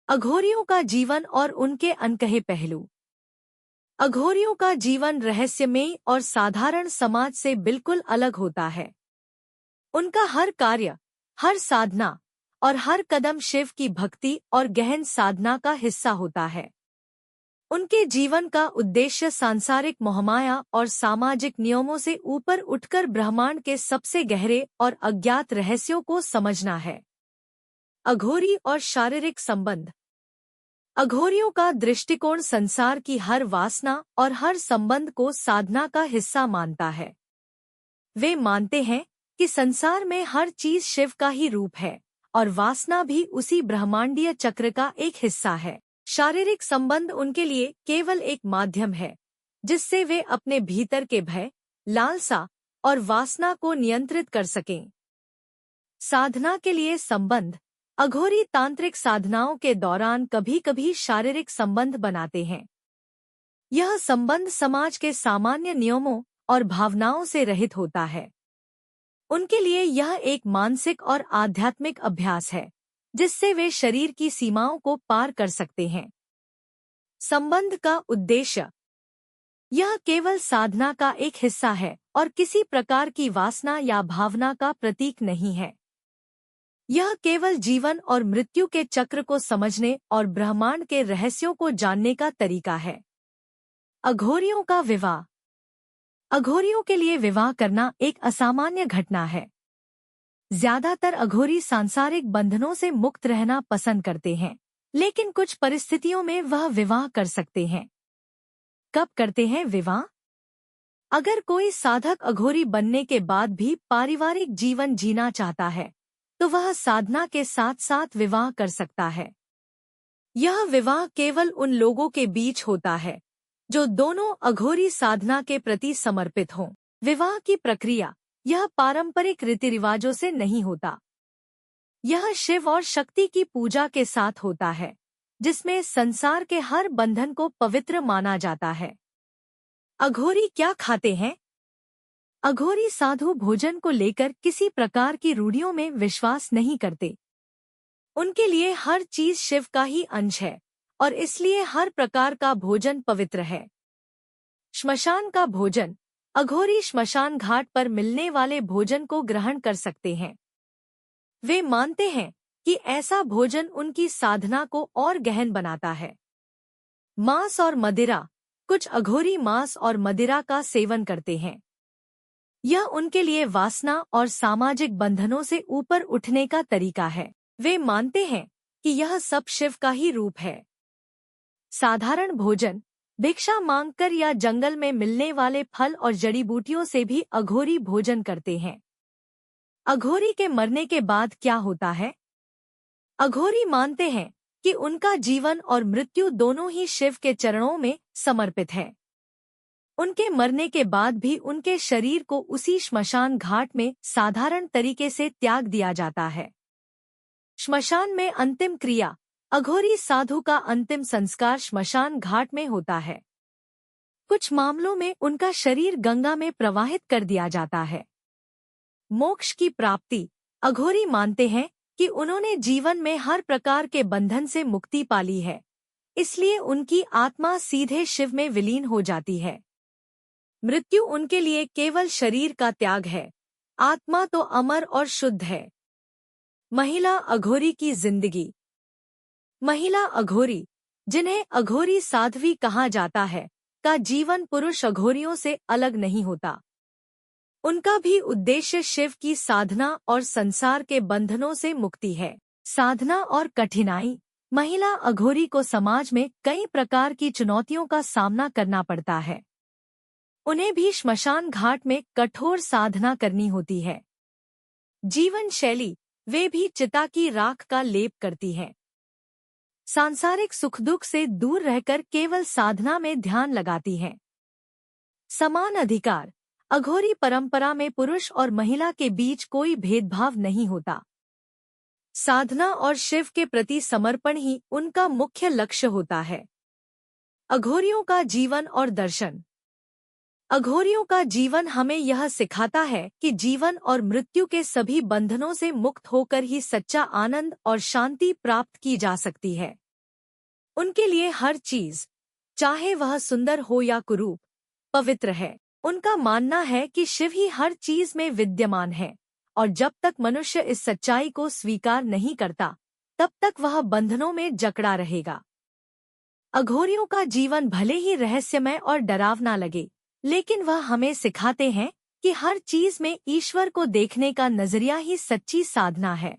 अघोरियों का जीवन और उनके अनकहे पहलू। अघोरियों का जीवन रहस्यमयी और साधारण समाज से बिल्कुल अलग होता है। उनका हर कार्य, हर साधना और हर कदम शिव की भक्ति और गहन साधना का हिस्सा होता है। उनके जीवन का उद्देश्य सांसारिक मोहमाया और सामाजिक नियमों से ऊपर उठकर ब्रह्मांड के सबसे गहरे और अज्ञात रहस्यों को समझना है। अघोरी और शारीरिक संबंध। अघोरियों का दृष्टिकोण संसार की हर वासना और हर संबंध को साधना का हिस्सा मानता है। वे मानते हैं कि संसार में हर चीज शिव का ही रूप है और वासना भी उसी ब्रह्मांडीय चक्र का एक हिस्सा है। शारीरिक संबंध उनके लिए केवल एक माध्यम है जिससे वे अपने भीतर के भय, लालसा और वासना को नियंत्रित कर सकें। साधना के लिए संबंध। अघोरी तांत्रिक साधनाओं के दौरान कभी कभी शारीरिक संबंध बनाते हैं। यह संबंध समाज के सामान्य नियमों और भावनाओं से रहित होता है। उनके लिए यह एक मानसिक और आध्यात्मिक अभ्यास है जिससे वे शरीर की सीमाओं को पार कर सकते हैं। संबंध का उद्देश्य। यह केवल साधना का एक हिस्सा है और किसी प्रकार की वासना या भावना का प्रतीक नहीं है। यह केवल जीवन और मृत्यु के चक्र को समझने और ब्रह्मांड के रहस्यों को जानने का तरीका है। अघोरियों का विवाह। अघोरियों के लिए विवाह करना एक असामान्य घटना है। ज्यादातर अघोरी सांसारिक बंधनों से मुक्त रहना पसंद करते हैं, लेकिन कुछ परिस्थितियों में वह विवाह कर सकते हैं। कब करते हैं विवाह? अगर कोई साधक अघोरी बनने के बाद भी पारिवारिक जीवन जीना चाहता है तो वह साधना के साथ साथ विवाह कर सकता है। यह विवाह केवल उन लोगों के बीच होता है जो दोनों अघोरी साधना के प्रति समर्पित हों। विवाह की प्रक्रिया। यह पारंपरिक रीति रिवाजों से नहीं होता। यह शिव और शक्ति की पूजा के साथ होता है जिसमें संसार के हर बंधन को पवित्र माना जाता है। अघोरी क्या खाते हैं? अघोरी साधु भोजन को लेकर किसी प्रकार की रूढ़ियों में विश्वास नहीं करते। उनके लिए हर चीज शिव का ही अंश है और इसलिए हर प्रकार का भोजन पवित्र है। श्मशान का भोजन। अघोरी श्मशान घाट पर मिलने वाले भोजन को ग्रहण कर सकते हैं। वे मानते हैं कि ऐसा भोजन उनकी साधना को और गहन बनाता है। मांस और मदिरा। कुछ अघोरी मांस और मदिरा का सेवन करते हैं। यह उनके लिए वासना और सामाजिक बंधनों से ऊपर उठने का तरीका है। वे मानते हैं कि यह सब शिव का ही रूप है। साधारण भोजन। भिक्षा मांगकर या जंगल में मिलने वाले फल और जड़ी बूटियों से भी अघोरी भोजन करते हैं। अघोरी के मरने के बाद क्या होता है? अघोरी मानते हैं कि उनका जीवन और मृत्यु दोनों ही शिव के चरणों में समर्पित है। उनके मरने के बाद भी उनके शरीर को उसी श्मशान घाट में साधारण तरीके से त्याग दिया जाता है। श्मशान में अंतिम क्रिया। अघोरी साधु का अंतिम संस्कार श्मशान घाट में होता है। कुछ मामलों में उनका शरीर गंगा में प्रवाहित कर दिया जाता है। मोक्ष की प्राप्ति। अघोरी मानते हैं कि उन्होंने जीवन में हर प्रकार के बंधन से मुक्ति पा ली है, इसलिए उनकी आत्मा सीधे शिव में विलीन हो जाती है। मृत्यु उनके लिए केवल शरीर का त्याग है, आत्मा तो अमर और शुद्ध है। महिला अघोरी की जिंदगी। महिला अघोरी, जिन्हें अघोरी साध्वी कहा जाता है, का जीवन पुरुष अघोरियों से अलग नहीं होता। उनका भी उद्देश्य शिव की साधना और संसार के बंधनों से मुक्ति है। साधना और कठिनाई। महिला अघोरी को समाज में कई प्रकार की चुनौतियों का सामना करना पड़ता है। उन्हें भी श्मशान घाट में कठोर साधना करनी होती है। जीवन शैली। वे भी चिता की राख का लेप करती हैं। सांसारिक सुख दुख से दूर रहकर केवल साधना में ध्यान लगाती हैं। समान अधिकार। अघोरी परंपरा में पुरुष और महिला के बीच कोई भेदभाव नहीं होता। साधना और शिव के प्रति समर्पण ही उनका मुख्य लक्ष्य होता है। अघोरियों का जीवन और दर्शन। अघोरियों का जीवन हमें यह सिखाता है कि जीवन और मृत्यु के सभी बंधनों से मुक्त होकर ही सच्चा आनंद और शांति प्राप्त की जा सकती है। उनके लिए हर चीज, चाहे वह सुंदर हो या कुरूप, पवित्र है। उनका मानना है कि शिव ही हर चीज में विद्यमान है, और जब तक मनुष्य इस सच्चाई को स्वीकार नहीं करता, तब तक वह बंधनों में जकड़ा रहेगा। अघोरियों का जीवन भले ही रहस्यमय और डरावना लगे, लेकिन वह हमें सिखाते हैं कि हर चीज में ईश्वर को देखने का नजरिया ही सच्ची साधना है।